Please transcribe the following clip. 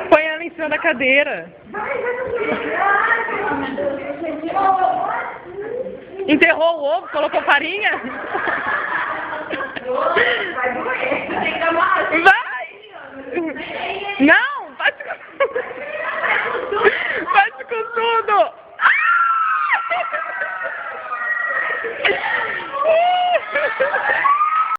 Põe ela em cima da cadeira. Enterrou o ovo, colocou farinha? Vai doer. Tem que dar uma... Vai! Não! Bate com tudo! Bate com tudo! Ah!